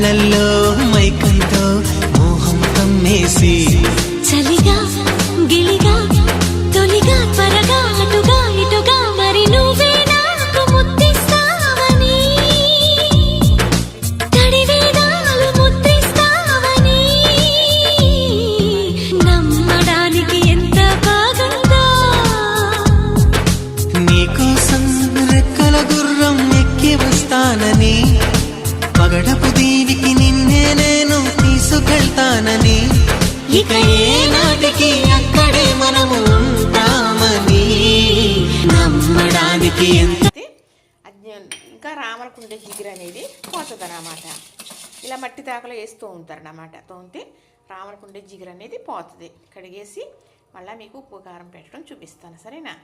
కళ్ళల్లో మైకంతో మోహం కమ్మేసి చలిగా గిలిగా తొలిగా త్వరగా అటుగా ఇటుగా మరి నువ్వే నాకు ముద్దిస్తావని తడివేదాలు ముద్దిస్తావని నమ్మడానికి ఎంత బాగుందో నీకోసం రెక్కల గుర్రం ఎక్కి వస్తానని పగడపు దీనికి నిన్నే నేను తీసుకెళ్తానని ఇక ఏనాటికి అక్కడే మనము ఉంటామని నమ్మడానికి ఎంత ఇంకా రామరకుండ జిగురు అనేది పోతుంది అన్నమాట. ఇలా మట్టి తాకలో వేస్తూ ఉంటారు అన్నమాట. తోంతే రామరకుండ జిగురు అనేది పోతుంది. కడిగేసి మళ్ళీ మీకు ఉప్పు కారం పెట్టడం చూపిస్తాను, సరేనా?